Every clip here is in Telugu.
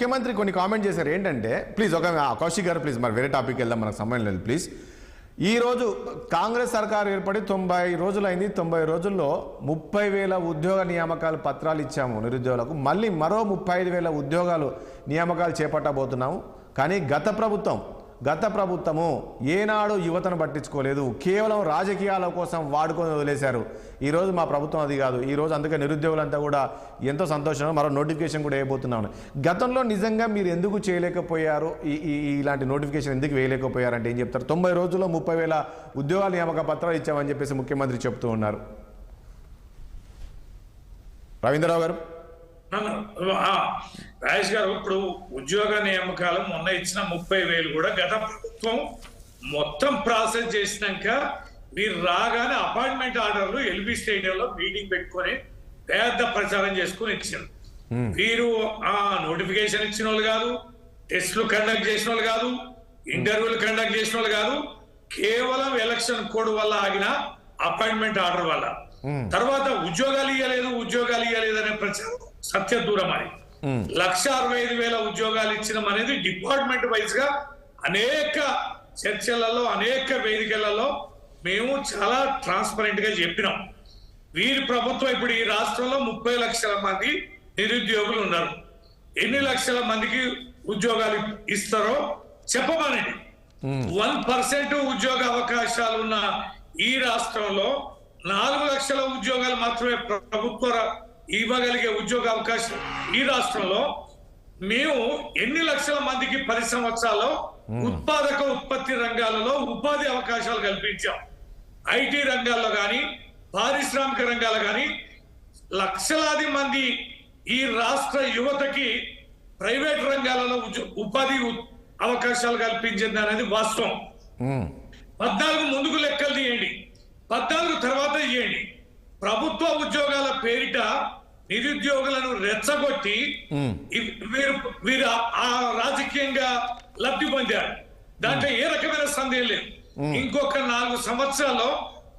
ముఖ్యమంత్రి కొన్ని కామెంట్ చేశారు ఏంటంటే ప్లీజ్ ఒక కౌశిక్ గారు ప్లీజ్ మరి వేరే టాపిక్ వెళ్దాం, మనకు సమయం లేదు ప్లీజ్. ఈ రోజు కాంగ్రెస్ సర్కార్ ఏర్పడి 90 రోజులైంది. 90 రోజుల్లో 30,000 ఉద్యోగ నియామకాలు పత్రాలు ఇచ్చాము నిరుద్యోగులకు. మళ్ళీ మరో 35,000 ఉద్యోగాలు నియామకాలు చేపట్టబోతున్నాము. కానీ గత ప్రభుత్వము ఏనాడు యువతను పట్టించుకోలేదు, కేవలం రాజకీయాల కోసం వాడుకొని వదిలేశారు. ఈరోజు మా ప్రభుత్వం అది కాదు. ఈరోజు అందుకే నిరుద్యోగులంతా కూడా ఎంతో సంతోషంగా మరో నోటిఫికేషన్ కూడా వేయబోతున్నాను. గతంలో నిజంగా మీరు ఎందుకు చేయలేకపోయారు, ఇలాంటి నోటిఫికేషన్ ఎందుకు వేయలేకపోయారంటే ఏం చెప్తారు? 90 రోజుల్లో 30,000 ఉద్యోగాల నియామక పత్రాలు ఇచ్చామని చెప్పేసి ముఖ్యమంత్రి చెప్తూ ఉన్నారు. రవీంద్రరావు గారు. రాజేష్ గారు, ఇప్పుడు ఉద్యోగ నియామకాలు మొన్న ఇచ్చిన 30,000 కూడా గత ప్రభుత్వం మొత్తం ప్రాసెస్ చేసినాక మీరు రాగానే అపాయింట్మెంట్ ఆర్డర్లు ఎల్బీ స్టేడియంలో మీటింగ్ పెట్టుకొని పెద్ద ప్రచారం చేసుకుని ఇచ్చారు. వీరు నోటిఫికేషన్ ఇచ్చిన వాళ్ళు కాదు, టెస్టులు కండక్ట్ చేసిన వాళ్ళు కాదు, ఇంటర్వ్యూలు కండక్ట్ చేసిన వాళ్ళు కాదు, కేవలం ఎలక్షన్ కోడ్ వల్ల ఆగిన అపాయింట్మెంట్ ఆర్డర్ వల్ల. తర్వాత ఉద్యోగాలు ఇవ్వలేదు అనే ప్రచారం సత్య దూరం అని 1,65,000 ఉద్యోగాలు ఇచ్చినాం అనేది డిపార్ట్మెంట్ వైజ్ గా అనేక చర్చలలో అనేక వేదికలలో మేము చాలా ట్రాన్స్పరెంట్ గా చెప్పినాం. వీరి ప్రభుత్వం ఇప్పుడు ఈ రాష్ట్రంలో 30 లక్షల మంది నిరుద్యోగులు ఉన్నారు. ఎన్ని లక్షల మందికి ఉద్యోగాలు ఇస్తారో చెప్పమనండి. 1% ఉద్యోగ అవకాశాలు ఉన్న ఈ రాష్ట్రంలో 4 లక్షల ఉద్యోగాలు మాత్రమే ప్రభుత్వ ఇవ్వగలిగే ఉద్యోగ అవకాశం ఈ రాష్ట్రంలో. మేము ఎన్ని లక్షల మందికి 10 సంవత్సరాల్లో ఉత్పాదక ఉత్పత్తి రంగాలలో ఉపాధి అవకాశాలు కల్పించాం. ఐటీ రంగాల్లో కానీ పారిశ్రామిక రంగాల్లో కానీ లక్షలాది మంది ఈ రాష్ట్ర యువతకి ప్రైవేట్ రంగాలలో ఉపాధి అవకాశాలు కల్పించింది అనేది వాస్తవం. 14 ముందుకు లెక్కలు తీయండి, 14 తర్వాత ఇవ్వండి. ప్రభుత్వ ఉద్యోగాల పేరిట నిరుద్యోగులను రెచ్చగొట్టి వీరు రాజకీయంగా లబ్ధి పొందారు. దాంట్లో ఏ రకమైన సందేహం లేదు. ఇంకొక 4 సంవత్సరాల్లో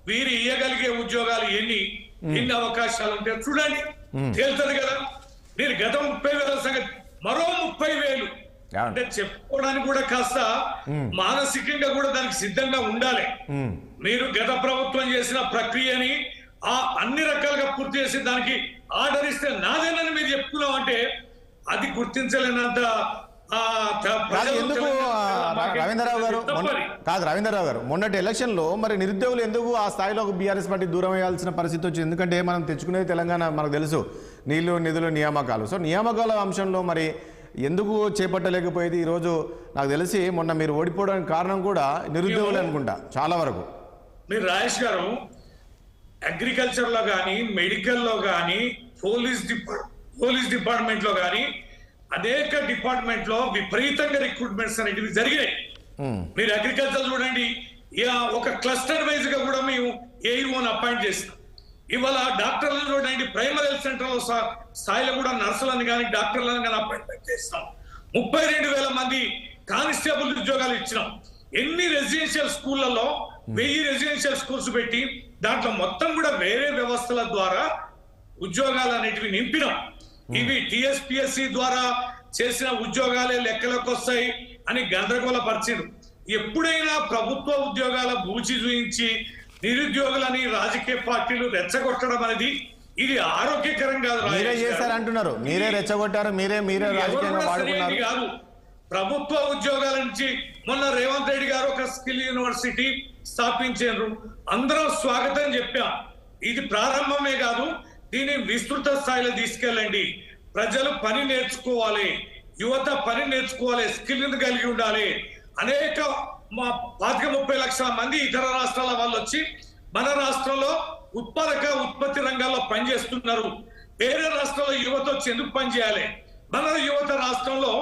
వీరు ఇవ్వగలిగే ఉద్యోగాలు ఎన్ని అవకాశాలు ఉంటాయో చూడండి, తేలుతుంది కదా. మీరు గత 30,000 సంగతి మరో 30,000 అంటే చెప్పుకోవడానికి కూడా కాస్త మానసికంగా కూడా దానికి సిద్ధంగా ఉండాలి. మీరు గత ప్రభుత్వం చేసిన ప్రక్రియని అన్ని రకాలుగా పూర్తి చేసి దానికి ఆర్డర్ ఇస్తే నాదేనని మీరు చెప్పుకున్నాం అంటే అది గుర్తించలేనంత. ఎందుకు రవీంద్రరావు గారు మొన్నటి ఎలక్షన్ లో మరి నిరుద్యోగులు ఎందుకు ఆ స్థాయిలో బీఆర్ఎస్ పార్టీ దూరం వేయాల్సిన పరిస్థితి వచ్చింది? ఎందుకంటే మనం తెచ్చుకునేది తెలంగాణ, మనకు తెలుసు, నీళ్లు నిధులు నియామకాలు. సో నియామకాల అంశంలో మరి ఎందుకు చేపట్టలేకపోయేది? ఈరోజు నాకు తెలిసి మొన్న మీరు ఓడిపోవడానికి కారణం కూడా నిరుద్యోగులు అనుకుంటా చాలా వరకు. మీరు రాజేష్ గారు, అగ్రికల్చర్ లో కానీ, మెడికల్ లో కానీ, పోలీస్ డిపార్ట్మెంట్ లో కానీ అనేక డిపార్ట్మెంట్ లో విపరీతంగా రిక్రూట్మెంట్స్ అనేటివి జరిగినాయి. మీరు అగ్రికల్చర్ చూడండి, ఒక క్లస్టర్ వైజ్ గా కూడా మేము ఏఈఓని అపాయింట్ చేస్తాం. ఇవాళ డాక్టర్లను చూడండి, ప్రైమరీ హెల్త్ సెంటర్ స్థాయిలో కూడా నర్సులను కానీ డాక్టర్లను కానీ అపాయింట్మెంట్ చేస్తాం. 32,000 మంది కానిస్టేబుల్ ఉద్యోగాలు ఇచ్చినాం. ఎన్ని రెసిడెన్షియల్ స్కూళ్లలో 1000 రెసిడెన్షియల్ స్కూల్స్ పెట్టి దాంట్లో మొత్తం కూడా వేరే వ్యవస్థల ద్వారా ఉద్యోగాలు అనేటివి నింపినాం. ఇవి టిఎస్పిఎస్సి ద్వారా చేసిన ఉద్యోగాలే లెక్కలకు వస్తాయి అని గందరగోళపరిచారు. ఎప్పుడైనా ప్రభుత్వ ఉద్యోగాల బూచి చూయించి నిరుద్యోగులని రాజకీయ పార్టీలు రెచ్చగొట్టడం అనేది ఇది ఆరోగ్యకరం కాదు. మీరే చేశారంటున్నారు, మీరే రెచ్చగొట్టారు, మీరే రాజకీయంగా వాడుకున్నారు కాదు. ప్రభుత్వ ఉద్యోగాల నుంచి మొన్న రేవంత్ రెడ్డి గారు ఒక స్కిల్ యూనివర్సిటీ స్థాపించారు. అందరం స్వాగతం చెప్పాం. ఇది ప్రారంభమే కాదు, దీన్ని విస్తృత స్థాయిలో తీసుకెళ్ళండి. ప్రజలు పని నేర్చుకోవాలి, యువత పని నేర్చుకోవాలి, స్కిల్ కలిగి ఉండాలి. అనేక 25-30 లక్షల మంది ఇతర రాష్ట్రాల వాళ్ళు వచ్చి మన రాష్ట్రంలో ఉత్పాదక ఉత్పత్తి రంగాల్లో పనిచేస్తున్నారు. వేరే రాష్ట్రంలో యువత వచ్చి ఎందుకు పనిచేయాలి? మన యువత రాష్ట్రంలో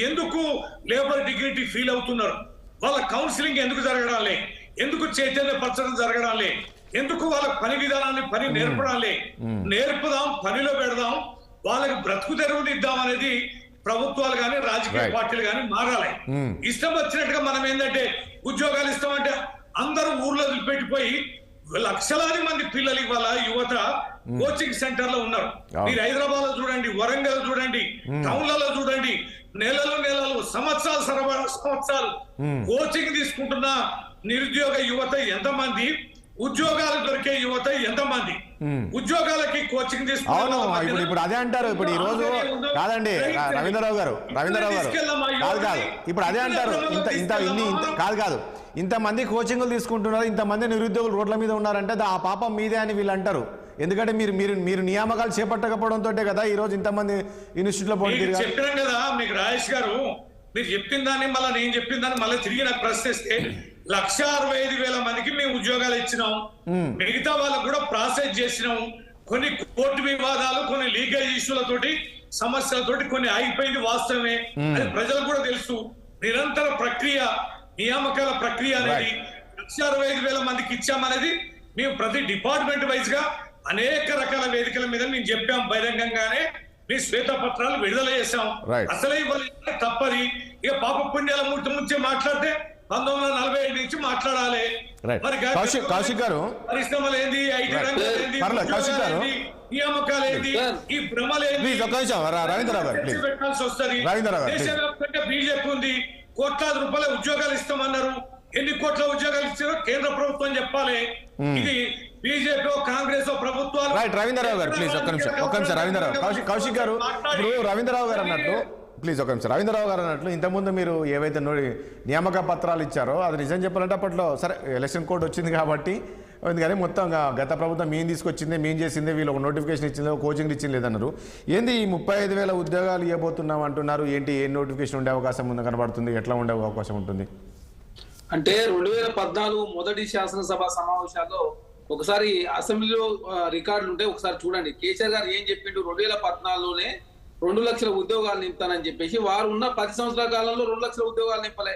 ఎందుకు లేబర్ డిగ్నిటీ ఫీల్ అవుతున్నారు? వాళ్ళ కౌన్సిలింగ్ ఎందుకు జరగడాలే? ఎందుకు చైతన్యపరచడం జరగడాలే? ఎందుకు వాళ్ళ పని విధానాన్ని పని నేర్పడాలే? నేర్పుదాం, పనిలో పెడదాం, వాళ్ళకి బ్రతుకు తెరువులు ఇద్దాం అనేది ప్రభుత్వాలు కానీ రాజకీయ పార్టీలు కానీ మారాలి. ఇష్టం వచ్చినట్టుగా మనం ఏంటంటే ఉద్యోగాలు ఇస్తామంటే అందరూ ఊర్లో పెట్టిపోయి లక్షలాది మంది పిల్లలు ఇవాళ యువత కోచింగ్ సెంటర్ లో ఉన్నారు. మీరు హైదరాబాద్ లో చూడండి, వరంగల్ చూడండి, టౌన్లలో చూడండి, సంవత్సరాలు కోచింగ్ తీసుకుంటున్న నిరుద్యోగ యువత ఎంతమంది, ఉద్యోగాలు దొరికే యువత ఎంతమంది, ఉద్యోగాలకి కోచింగ్ అవును ఇప్పుడు అదే అంటారు. ఇప్పుడు ఈ రోజు కాదండి రవీంద్రరావు గారు కాదు ఇప్పుడు అదే అంటారు. కాదు ఇంతమంది కోచింగ్లు తీసుకుంటున్నారు, ఇంతమంది నిరుద్యోగులు రోడ్ల మీద ఉన్నారంటే ఆ పాపం మీదే అని వీళ్ళు అంటారు. ఎందుకంటే మీరు నియామకాలు చేపట్టకపోవడంతో కదా ఈ రోజు ఇంతమంది ఇన్స్టిట్యూట్ లో చెప్పినాం కదా మీకు రాజేష్ గారు. మీరు చెప్పిన దాన్ని మళ్ళీ నేను చెప్పిన దాన్ని మళ్ళీ తిరిగి నాకు ప్రశ్నిస్తే 1,65,000 మందికి మేము ఉద్యోగాలు ఇచ్చినాం, మిగతా వాళ్ళకు కూడా ప్రాసెస్ చేసినాం. కొన్ని కోర్టు వివాదాలు, కొన్ని లీగల్ ఇష్యూలతోటి, సమస్యలతోటి కొన్ని ఆగిపోయింది వాస్తవమే. అది ప్రజలకు కూడా తెలుసు. నిరంతర ప్రక్రియ, నియామకాల ప్రక్రియ అనేది 1,65,000 మందికి ఇచ్చామనేది మేము ప్రతి డిపార్ట్మెంట్ వైజ్ గా అనేక రకాల వేదికల మీద మేము చెప్పాం. బహిరంగంగానే మీ శ్వేతపత్రాలు విడుదల చేశాం. అసలే ఇవ్వాలి తప్పది. ఇక పాప పుణ్యాల మూర్తి ముంచే మాట్లాడితే 1945 నుంచి మాట్లాడాలి. మరి కౌశిక్ గారు పరిశ్రమలు ఏంది, ఐటీ రంగం ఏంది, నియామకాలు ఏంది, ఈ భ్రమలేంది పెట్టాల్సి వస్తుంది. దేశవ్యాప్తంగా బీజేపీ ఉంది, కోట్లాది రూపాయల ఉద్యోగాలు ఇస్తామన్నారు. ఎన్ని కోట్ల ఉద్యోగాలు ఇచ్చారో కేంద్ర ప్రభుత్వం చెప్పాలి. ఇది బీజేపీ కాంగ్రెస్ ప్రభుత్వాలు. రవీంద్రరావు గారు ప్లీజ్ ఒక్క నిమిషం రవీంద్రరావు కౌశిక్ గారు ఇప్పుడు రవీంద్రరావు గారు అన్నట్టు ప్లీజ్ ఒక నిమిషం రవీంద్రరావు గారు అన్నట్లు ఇంతకుముందు మీరు ఏవైతే నియామక పత్రాలు ఇచ్చారో అది నిజం చెప్పాలంటే అప్పట్లో సరే ఎలక్షన్ కోడ్ వచ్చింది కాబట్టి కానీ మొత్తం గత ప్రభుత్వం మేము తీసుకొచ్చింది, మేము చేసింది, వీళ్ళు ఒక నోటిఫికేషన్ ఇచ్చింది, కోచింగ్ ఇచ్చింది లేదన్నారు. ఏంది ఈ 35,000 ఉద్యోగాలు ఇవ్వబోతున్నాం అంటున్నారు. ఏంటి ఏ నోటిఫికేషన్ ఉండే అవకాశం ముందు కనబడుతుంది, ఎట్లా ఉండే అవకాశం ఉంటుంది? అంటే 2014 మొదటి శాసనసభ సమావేశాల్లో ఒకసారి అసెంబ్లీలో రికార్డులు ఉంటే ఒకసారి చూడండి. కేసీఆర్ గారు ఏం చెప్పిండు, 2014లోనే 2 లక్షల ఉద్యోగాలు నింపుతానని చెప్పేసి వారు ఉన్న 10 సంవత్సరాల కాలంలో 2 లక్షల ఉద్యోగాలు నింపలే.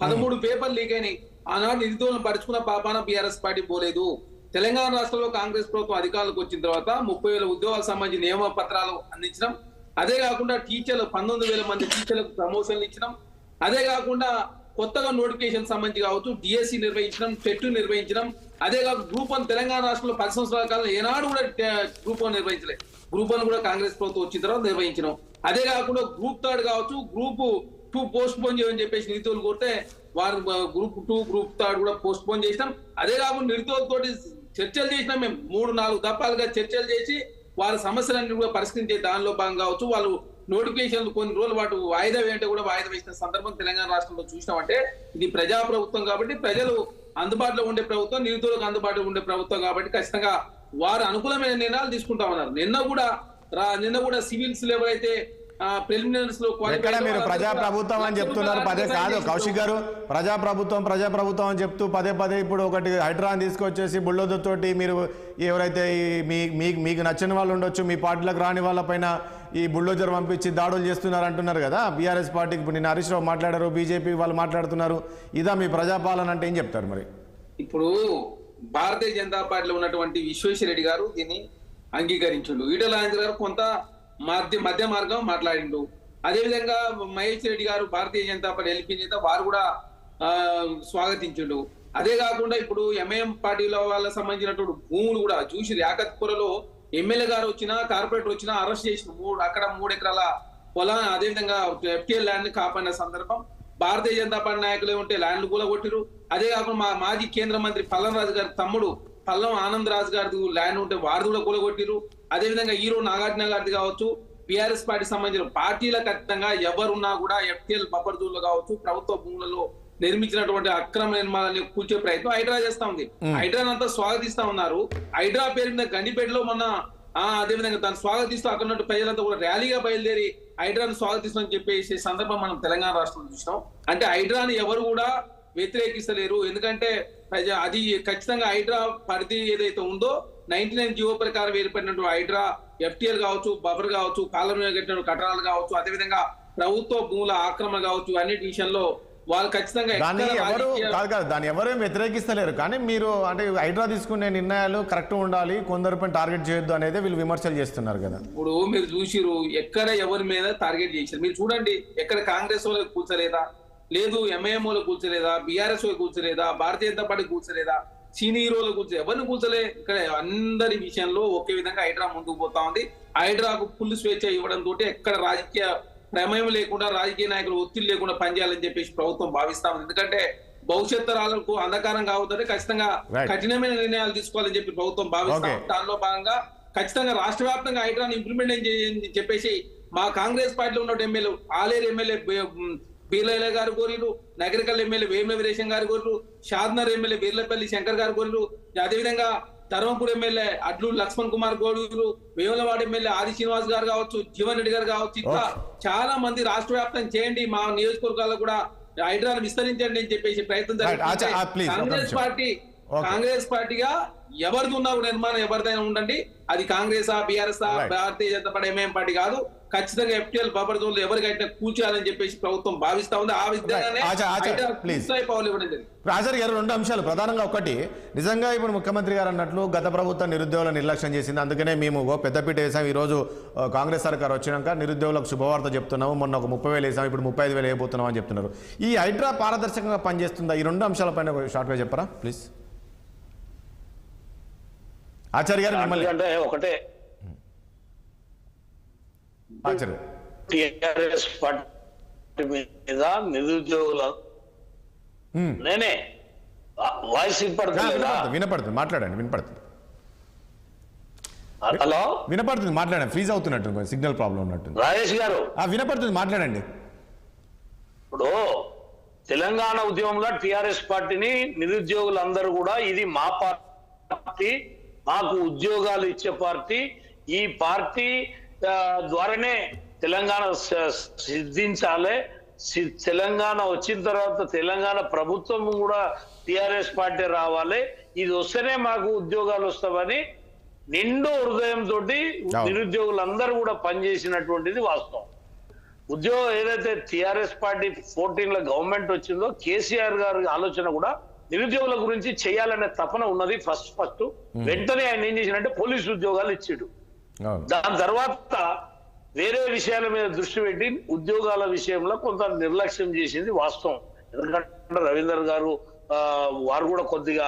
13 పేపర్లు లీక్ అయినాయి. ఆనాడు నిరుద్యోగులను పరుచుకున్న పాపాన బీఆర్ఎస్ పార్టీ పోలేదు. తెలంగాణ రాష్ట్రంలో కాంగ్రెస్ ప్రభుత్వం అధికారులకు వచ్చిన తర్వాత 30,000 ఉద్యోగాలకు సంబంధించి నియమ పత్రాలు అందించడం. అదే కాకుండా టీచర్లు 19,000 మంది టీచర్లకు ప్రమోషన్లు ఇచ్చడం. అదే కాకుండా కొత్తగా నోటిఫికేషన్ సంబంధించి కావచ్చు డిఎస్సి నిర్వహించడం, టెట్ నిర్వహించడం. అదే కాకుండా గ్రూప్ 1 తెలంగాణ రాష్ట్రంలో 10 సంవత్సరాల కాలంలో ఏనాడు కూడా గ్రూప్ 1 నిర్వహించలేదు. గ్రూప్ 1 కూడా కాంగ్రెస్ ప్రభుత్వం వచ్చిన తర్వాత నిర్వహించడం. అదే కాకుండా గ్రూప్ 3 కావచ్చు, గ్రూప్ 2 పోస్ట్ పోన్ చేయమని చెప్పేసి నిరుద్యోగులు కోరితే వారు గ్రూప్ 2, గ్రూప్ 3 కూడా పోస్ట్ పోన్ చేసినాం. అదే కాకుండా నిరుద్యోగులతో చర్చలు చేసినాం. మేము 3-4 దఫాలుగా చర్చలు చేసి వారి సమస్యలన్నీ కూడా పరిష్కరించే దానిలో భాగం కావచ్చు. వాళ్ళు నోటిఫికేషన్లు కొన్ని రోజులు వాటి వాయిదా వేయంటే కూడా వాయిదా వేసిన సందర్భం తెలంగాణ రాష్ట్రంలో చూసినామంటే ఇది ప్రజా ప్రభుత్వం కాబట్టి, ప్రజలు అందుబాటులో ఉండే ప్రభుత్వం, నిరుద్యోగులకు అందుబాటులో ఉండే ప్రభుత్వం కాబట్టి ఖచ్చితంగా వారు అనుకూలమైన నిర్ణయాలు తీసుకుంటామన్నారు. నిన్న కూడా సివిల్స్ లో ఎవరైతే ప్రిలిమినరీస్ లో మీరు ప్రజాప్రభుత్వం అని చెప్తున్నారు పదే కాదు కౌశిక్ గారు, ప్రజాప్రభుత్వం అని చెప్తూ పదే ఇప్పుడు ఒకటి హైడ్రాన్ తీసుకొచ్చేసి బుల్డోజర్ తోటి మీరు ఎవరైతే మీకు నచ్చిన వాళ్ళు ఉండొచ్చు, మీ పార్టీలకు రాని వాళ్ళపైన ఈ బుల్డోజర్ పంపించి దాడులు చేస్తున్నారు అంటున్నారు కదా బీఆర్ఎస్ పార్టీకి. ఇప్పుడు నిన్న హరీష్ రావు మాట్లాడారు, బీజేపీ వాళ్ళు మాట్లాడుతున్నారు. ఇదా మీ ప్రజాపాలన అంటే ఏం చెప్తారు మరి? ఇప్పుడు భారతీయ జనతా పార్టీలో ఉన్నటువంటి విశ్వేశ్వరరెడ్డి గారు దీన్ని అంగీకరించిండు. ఈటల రాజేంద్ర గారు కొంత మధ్య మార్గం మాట్లాడిండు. అదేవిధంగా మహేష్ రెడ్డి గారు భారతీయ జనతా పార్టీ ఎల్పీ నేత, వారు కూడా స్వాగతించిండు. అదే కాకుండా ఇప్పుడు ఎంఐఎం పార్టీలో వాళ్ళకి సంబంధించినటువంటి భూములు కూడా చూసి యాకత్పురలో ఎమ్మెల్యే గారు వచ్చినా, కార్పొరేటర్ వచ్చినా అరెస్ట్ చేసిన అక్కడ 3 ఎకరాల పొలం, అదేవిధంగా ఎఫ్టీఎల్ ల్యాండ్ కాపాడిన సందర్భం. భారతీయ జనతా పార్టీ నాయకులు ఏమంటే ల్యాండ్లు కూడా కొట్టిరు. అదే కాకుండా మాజీ కేంద్ర మంత్రి పల్లం రాజు గారి తమ్ముడు పల్లం ఆనంద్ రాజు గారి ల్యాండ్ ఉంటే వారిది కూడా కూలగొట్టిరు. అదేవిధంగా హీరో నాగార్జున గారిది కావచ్చు, బీఆర్ఎస్ పార్టీ సంబంధించిన పార్టీల ఖచ్చితంగా ఎవరున్నా కూడా ఎఫ్టీఎల్ బఫర్జోన్లు కావచ్చు, ప్రభుత్వ భూములలో నిర్మించినటువంటి అక్రమ నిర్మాణాన్ని కూల్చే ప్రయత్నం హైడ్రా చేస్తా ఉంది. హైడ్రాని అంతా స్వాగతిస్తా ఉన్నారు. హైడ్రా పేరు మీద గండిపేటలో మొన్న అదేవిధంగా దాన్ని స్వాగతిస్తూ అక్కడ ప్రజలంతా కూడా ర్యాలీగా బయలుదేరి హైడ్రాను స్వాగతిస్తామని చెప్పేసి సందర్భం మనం తెలంగాణ రాష్ట్రంలో చూసినాం. అంటే హైడ్రాని ఎవరు కూడా వ్యతిరేకిస్తలేరు. ఎందుకంటే అది ఖచ్చితంగా హైడ్రా పరిధి ఏదైతే ఉందో 99 జీవో ప్రకారం ఏర్పడినటువంటి హైడ్రా ఎఫ్టీఎల్ కావచ్చు, బఫర్ కావచ్చు, కాలం కట్టిన కట్టడాలు కావచ్చు, అదేవిధంగా ప్రభుత్వ భూముల ఆక్రమణ కావచ్చు, అన్నిటి విషయంలో వాళ్ళు ఖచ్చితంగా దాన్ని ఎవరు వ్యతిరేకిస్తలేరు. కానీ మీరు అంటే హైడ్రా తీసుకునే నిర్ణయాలు కరెక్ట్ ఉండాలి, కొందరిపై టార్గెట్ చేయొద్దు అనేది వీళ్ళు విమర్శలు చేస్తున్నారు కదా. ఇప్పుడు మీరు చూసిరు ఎక్కడ ఎవరి మీద టార్గెట్ చేశారు మీరు చూడండి. ఎక్కడ కాంగ్రెస్ వాళ్ళకి కూర్చోలేదా, లేదు ఎంఐఎం వాళ్ళకి కూర్చోలేదా, బీఆర్ఎస్ వాళ్ళకి కూర్చోలేదా, భారతీయ జనతా పార్టీ కూర్చోలేదా, సీనియర్లు కూర్చో ఎవరిని కూర్చోలే. ఇక్కడ అందరి విషయంలో ఒకే విధంగా హైడ్రా ముందుకు పోతా ఉంది. హైడ్రాకు ఫుల్ స్వేచ్ఛ ఇవ్వడం తోటి ఎక్కడ రాజకీయ ప్రమేయం లేకుండా రాజకీయ నాయకులు ఒత్తిడి లేకుండా పనిచేయాలని చెప్పేసి ప్రభుత్వం భావిస్తా ఉంది. ఎందుకంటే భవిష్యత్ తరాలకు అంధకారం కావద్దని ఖచ్చితంగా కఠినమైన నిర్ణయాలు తీసుకోవాలని చెప్పి ప్రభుత్వం భావిస్తాం. దానిలో భాగంగా ఖచ్చితంగా రాష్ట్ర వ్యాప్తంగా హైడ్రాన్ ఇంప్లిమెంట్ చేయాలని చెప్పేసి మా కాంగ్రెస్ పార్టీలో ఉన్న ఎమ్మెల్యే ఆలేరు ఎమ్మెల్యే బీర్లయ్య గారు కోరిరు, నగరికల్ ఎమ్మెల్యే వేమ వీరేశం గారు కోరిరు, షాద్నగర్ ఎమ్మెల్యే బీర్లపల్లి శంకర్ గారు కోరిరు, అదేవిధంగా ధర్మపూర్ ఎమ్మెల్యే అడ్లూరు లక్ష్మణ్ కుమార్ గౌడూరు, వేములవాడ ఎమ్మెల్యే ఆది శ్రీనివాస్ గారు కావచ్చు, జీవన్ రెడ్డి గారు కావచ్చు, ఇంకా చాలా మంది రాష్ట్ర వ్యాప్తం చేయండి, మా నియోజకవర్గాల్లో కూడా హైడ్రాను విస్తరించండి అని చెప్పేసి ప్రయత్నం జరుగుతుంది. కాంగ్రెస్ పార్టీగా ఎవరిది ఉన్నా నిర్మాణం ఎవరిదైనా ఉండండి, అది Congress BRS Bharatiya Janata party MIM party కాదు, ఖచ్చితంగా FTL బఫర్ జోన్లు ఎవరికైతే కూర్చోాలని చెప్పేసి ప్రభుత్వం భావిస్తా ఉంది. ఆ విధంగానే ఆచార్య గారు 2 అంశాలు ప్రధానంగా. ఒకటి, నిజంగా ఇప్పుడు ముఖ్యమంత్రి గారు అన్నట్లు గత ప్రభుత్వం నిరుద్యోగుల నిర్లక్ష్యం చేసింది, అందుకనే మేము పెద్దపీట వేసాం. ఈ రోజు కాంగ్రెస్ సర్కార్ వచ్చినాక నిరుద్యోగులకు శుభవార్త చెప్తున్నాము, మొన్న ఒక 30,000 వేసాం, ఇప్పుడు 35,000 వేయబోతున్నాం అని చెప్తున్నారు. ఈ హైడ్రా పారదర్శకంగా పనిచేస్తుందా? ఈ 2 అంశాలపైన షార్ట్గా చెప్పరా ప్లీజ్. ఆచార్య గారు మిమ్మల్ని అంటే ఒకటే టిఆర్ఎస్ పార్టీ మీద నిరుద్యోగుల నేనే వాయిస్ వినపడుతుంది, మాట్లాడండి. వినపడుతుంది, హలో వినపడుతుంది, మాట్లాడండి. ఫ్రీజ్ అవుతున్నట్టు, సిగ్నల్ ప్రాబ్లం ఉన్నట్టు. రాజేష్ గారు వినపడుతుంది, మాట్లాడండి. ఇప్పుడు తెలంగాణ ఉద్యమంలో టిఆర్ఎస్ పార్టీని నిరుద్యోగులందరూ కూడా ఇది మా పార్టీ, మాకు ఉద్యోగాలు ఇచ్చే పార్టీ, ఈ పార్టీ ద్వారానే తెలంగాణ సిద్ధించాలి, తెలంగాణ వచ్చిన తర్వాత తెలంగాణ ప్రభుత్వం కూడా టిఆర్ఎస్ పార్టీ రావాలి, ఇది వస్తేనే మాకు ఉద్యోగాలు వస్తామని నిండు హృదయంతో నిరుద్యోగులందరూ కూడా పనిచేసినటువంటిది వాస్తవం. ఉద్యోగం ఏదైతే టిఆర్ఎస్ పార్టీ 14లో గవర్నమెంట్ వచ్చిందో కేసీఆర్ గారి ఆలోచన కూడా నిరుద్యోగుల గురించి చేయాలనే తపన ఉన్నది. ఫస్ట్ వెంటనే ఆయన ఏం చేసినంటే పోలీసు ఉద్యోగాలు ఇచ్చాడు. దాని తర్వాత వేరే విషయాల మీద దృష్టి పెట్టి ఉద్యోగాల విషయంలో కొంత నిర్లక్ష్యం చేసింది వాస్తవం. ఎందుకంటే రవీందర్ గారు వారు కూడా కొద్దిగా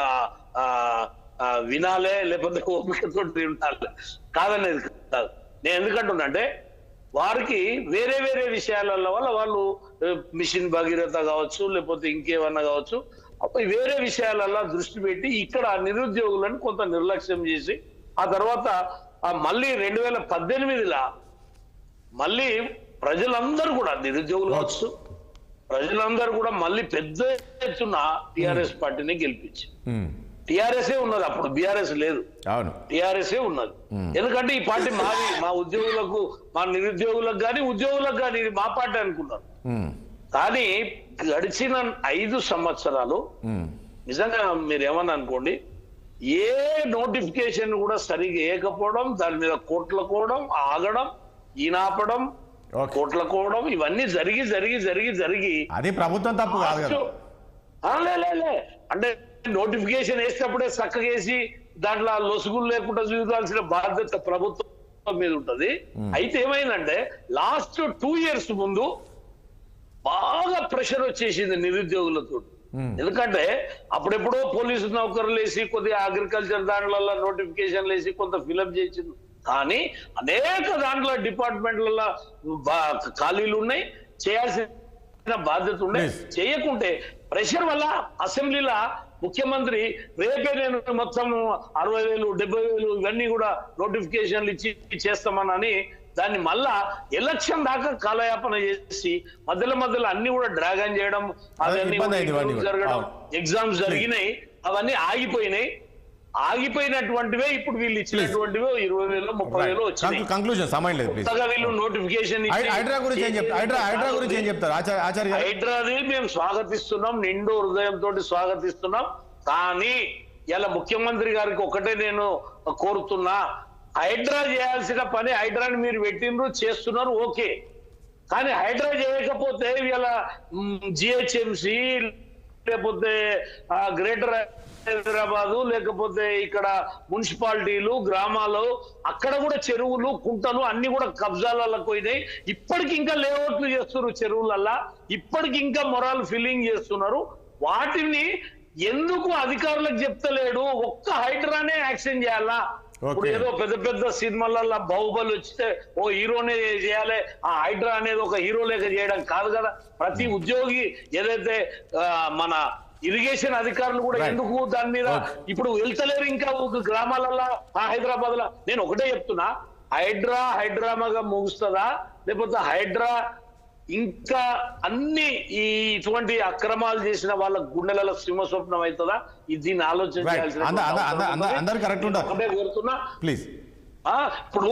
వినాలే, లేకపోతే ఓపికతో వినాలి, కాదనేది కాదు. నేను ఎందుకంటున్నా అంటే వారికి వేరే వేరే విషయాల వల్ల వాళ్ళు మిషన్ భగీరథ కావచ్చు, లేకపోతే ఇంకేమన్నా కావచ్చు, వేరే విషయాలలో దృష్టి పెట్టి ఇక్కడ నిరుద్యోగులను కొంత నిర్లక్ష్యం చేసి ఆ తర్వాత మళ్ళీ 2018లో మళ్ళీ ప్రజలందరూ కూడా నిరుద్యోగులు కావచ్చు, ప్రజలందరూ కూడా మళ్ళీ పెద్ద ఎత్తున టిఆర్ఎస్ పార్టీని గెలిపించి టిఆర్ఎస్ ఉన్నది, అప్పుడు బీఆర్ఎస్ లేదు, టిఆర్ఎస్ ఉన్నది. ఎందుకంటే ఈ పార్టీ మాది, మా ఉద్యోగులకు, మా నిరుద్యోగులకు కానీ ఉద్యోగులకు కానీ ఇది మా పార్టీ అనుకున్నారు. కానీ గడిచిన 5 సంవత్సరాలు నిజంగా మీరు ఏమన్నా అనుకోండి, ఏ నోటిఫికేషన్ కూడా సరిగా వేయకపోవడం, దాని మీద కోట్లకోవడం, ఆగడం, ఈనాపడం, కోట్లకోవడం, ఇవన్నీ జరిగి జరిగి జరిగి జరిగి అది ప్రభుత్వం తప్పు కాదు కదా. అంటే నోటిఫికేషన్ వేసేటప్పుడే చక్కగేసి దాంట్లో లొసుగులు లేకుండా చూడాల్సిన బాధ్యత ప్రభుత్వం మీద ఉంటది. అయితే ఏమైందంటే లాస్ట్ 2 years ముందు బాగా ప్రెషర్ వచ్చేసింది నిరుద్యోగులతో. ఎందుకంటే అప్పుడెప్పుడో పోలీసు నౌకర్లు వేసి కొద్దిగా అగ్రికల్చర్ దాంట్లో నోటిఫికేషన్లు వేసి కొంత ఫిలప్ చేసింది, కానీ అనేక దాంట్లో డిపార్ట్మెంట్లలో ఖాళీలు ఉన్నాయి, చేయాల్సిన బాధ్యత ఉన్నాయి. చేయకుంటే ప్రెషర్ వల్ల అసెంబ్లీలో ముఖ్యమంత్రి రేపే నేను మొత్తం 60,000 70,000 ఇవన్నీ కూడా నోటిఫికేషన్లు ఇచ్చి చేస్తామని దాన్ని మళ్ళా ఎలక్షన్ దాకా కాలయాపన చేసి మధ్యలో అన్ని కూడా డ్రాగన్ చేయడం, అవన్నీ జరగడం, ఎగ్జామ్స్ జరిగినాయి, అవన్నీ ఆగిపోయినాయి. ఆగిపోయినటువంటివే ఇప్పుడు వీళ్ళు ఇచ్చినటువంటివే 20,000 30,000 వచ్చినాయి. కంక్లూజన్ సమయం లేదు, వీళ్ళు నోటిఫికేషన్ హైడ్రాది మేము స్వాగతిస్తున్నాం, నిండు హృదయంతో స్వాగతిస్తున్నాం. కానీ ఇలా ముఖ్యమంత్రి గారికి ఒకటే నేను కోరుతున్నా, హైడ్రా చేయాల్సిన పని హైడ్రాని మీరు పెట్టినరు, చేస్తున్నారు, ఓకే. కానీ హైడ్రా చేయకపోతే ఇలా జిహెచ్ఎంసి లేకపోతే గ్రేటర్ హైదరాబాదు లేకపోతే ఇక్కడ మున్సిపాలిటీలు, గ్రామాలు, అక్కడ కూడా చెరువులు, కుంటలు అన్ని కూడా కబ్జాలకు పోయినాయి. ఇప్పటికి ఇంకా లేఅవుట్లు చేస్తున్నారు చెరువులల్లా, ఇప్పటికి ఇంకా మొరాల్ ఫిల్లింగ్ చేస్తున్నారు. వాటిని ఎందుకు అధికారులకు చెప్తలేడు? ఒక్క హైడ్రానే యాక్షన్ చేయాలా? ఇప్పుడు ఏదో పెద్ద పెద్ద సినిమాలలో బాహుబలి వచ్చితే ఓ హీరోనే చేయాలి, ఆ హైడ్రా అనేది ఒక హీరో లేక చేయడం కాదు కదా. ప్రతి ఉద్యోగి ఏదైతే మన ఇరిగేషన్ అధికారులు కూడా ఎందుకు దాని మీద ఇప్పుడు వెళ్తలేరు ఇంకా గ్రామాలలో హైదరాబాద్ లో. నేను ఒకటే చెప్తున్నా, హైడ్రామాగా ముగుస్తుందా లేకపోతే హైడ్రా ఇంకా అన్ని ఇటువంటి అక్రమాలు చేసిన వాళ్ళ గుండెలలో సింహస్వప్నం అవుతుందా? దీన్ని ఆలోచించాల్సిన ప్లీజ్. ఇప్పుడు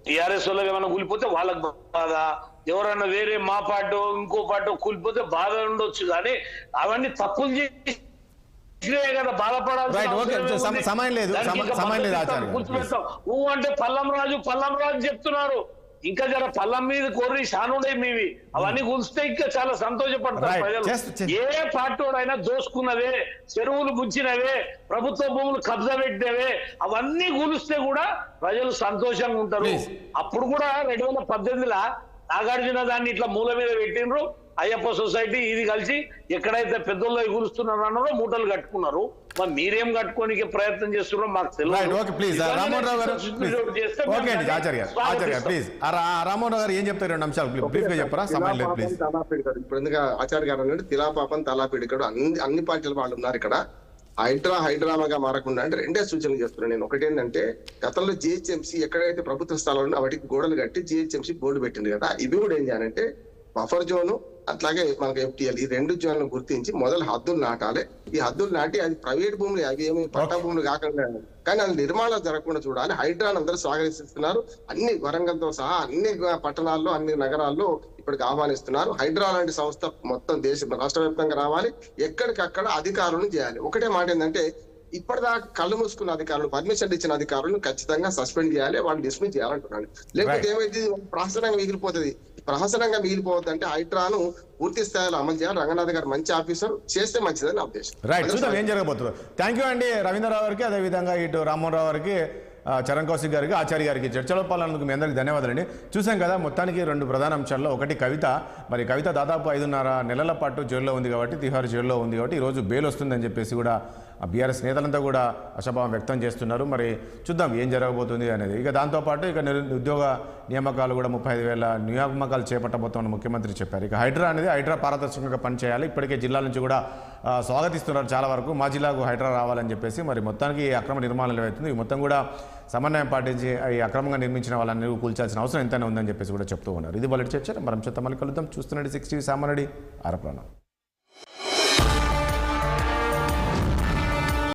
టిఆర్ఎస్ వాళ్ళకి ఏమైనా కూలిపోతే వాళ్ళకి బాధ, ఎవరైనా వేరే మా పార్టీ ఇంకో పార్టీ కూలిపోతే బాధ ఉండొచ్చు, కానీ అవన్నీ తప్పులు చేసినే కదా బాధపడాల్సిన సమయం లేదు. నువ్వు అంటే పల్లం రాజు చెప్తున్నారు, ఇంకా జర పల్లం మీద కొర్రి శానుండే మీవి అవన్నీ కూలిస్తే ఇంకా చాలా సంతోషపడతారు ప్రజలు. ఏ పార్టీడైనా దోసుకున్నవే, చెరువులు ముంచినవే, ప్రభుత్వ భూములు కబ్జా పెట్టినవే అవన్నీ కూలిస్తే కూడా ప్రజలు సంతోషంగా ఉంటారు. అప్పుడు కూడా 2018లో నాగార్జున దాన్ని ఇట్లా మూల మీద పెట్టినరు, అయ్యప్ప సొసైటీ ఇది కలిసి ఎక్కడైతే పెద్దోళ్ళు కూలుస్తున్నారు అన్నారో మూటలు కట్టుకున్నారు. మరి మీరేం కట్టుకోనికి ప్రయత్నం చేస్తున్నారో మాకు తెలియదు. రామ్మోహన్ గారు ఏం చెప్తారు? 2 నిమిషాలు బ్రీఫ్ గా చెప్పరా? సమయం లేదు ప్లీజ్. ఇప్పుడు ఎందుకు ఆచార్య గారు అన్నాడు తిలాపాపం తలాపీడికడు అన్ని పార్టీల వాళ్ళు ఉన్నారు ఇక్కడ. హైడ్రామాగా మారకుండా అంటే 2 సూచనలు చేస్తున్నాను నేను. ఒకటి ఏంటంటే గతంలో జిహెచ్ఎంసీ ఎక్కడైతే ప్రభుత్వ స్థలాలు వాటికి గోడలు కట్టి జిహెచ్ఎంసీ బోర్డు పెట్టింది కదా, ఇవి కూడా ఏం చేయాలంటే బఫర్ జోను అట్లాగే మనకు FTL ఈ 2 జోన్లను గుర్తించి మొదలు హద్దులు నాటాలి. ఈ హద్దులు నాటి అది ప్రైవేట్ భూములు, అవి ఏమి పట్టా భూములు కాకుండా, కానీ అది నిర్మాణం జరగకుండా చూడాలి. హైడ్రాన్ అందరూ స్వాగతిస్తున్నారు. అన్ని వరంగల్తో సహా అన్ని పట్టణాల్లో అన్ని నగరాల్లో ఇప్పటికి ఆహ్వానిస్తున్నారు. హైడ్రా లాంటి సంస్థ మొత్తం రాష్ట్ర వ్యాప్తంగా రావాలి, ఎక్కడికక్కడ అధికారులను చేయాలి. ఒకటే మాట ఏంటంటే ఇప్పటిదాకా కళ్ళు మూసుకున్న అధికారులు, పర్మిషన్ ఇచ్చిన అధికారులను ఖచ్చితంగా సస్పెండ్ చేయాలి, వాళ్ళు డిస్మిస్ చేయాలంటున్నాను. లేకపోతే ఏమైతే ప్రహసనంగా మిగిలిపోతుంది. ప్రహసనంగా మిగిలిపోవద్దంటే హైడ్రాను పూర్తి స్థాయిలో అమలు చేయాలి. రంగనాథ్ గారు మంచి ఆఫీసర్, చేస్తే మంచిదని నా ఉద్దేశం. రైట్, చూద్దాం ఏం జరగబోతుందో. థ్యాంక్ యూ అండి రవీంద్రరావు గారికి, అదేవిధంగా ఇటు రామ్మోహన్ రావు గారికి, చరణ్ కౌశిక్ గారికి, ఆచార్య గారికి చర్చలో పాల్గొన్నందుకు మీ అందరికీ ధన్యవాదాలండి. చూసాం కదా, మొత్తానికి 2 ప్రధాన అంశాల్లో ఒకటి కవిత. మరి కవిత దాదాపు 5.5 నెలల పాటు జైల్లో ఉంది కాబట్టి, తిహార్ జైల్లో ఉంది కాబట్టి ఈరోజు బెయిల్ వస్తుందని చెప్పేసి కూడా బీఆర్ఎస్ నేతలంతా కూడా ఆశాభావం వ్యక్తం చేస్తున్నారు. మరి చూద్దాం ఏం జరగబోతుంది అనేది. ఇక దాంతోపాటు ఇక ఉద్యోగ నియామకాలు కూడా 35,000 నియామకాలు చేపట్టబోతామని ముఖ్యమంత్రి చెప్పారు. ఇక హైడ్రా పారదర్శకంగా పనిచేయాలి. ఇప్పటికే జిల్లాల నుంచి కూడా స్వాగతిస్తున్నారు చాలా వరకు, మా జిల్లాకు హైడ్రా రావాలని చెప్పేసి. మరి మొత్తానికి అక్రమ నిర్మాణాలు ఏవైతుంది మొత్తం కూడా సమన్వయం పాటించి ఈ అక్రమంగా నిర్మించిన వాళ్ళని కూల్చాల్సిన అవసరం ఎంతైనా ఉందని చెప్పేసి కూడా చెప్తూ ఉన్నారు. ఇది వాళ్ళ చర్చ. మనం చెత్త మళ్ళీ కలుద్దాం. చూస్తున్నది 6 టీవీ సామాన్యుడి ఆరప్రాణం.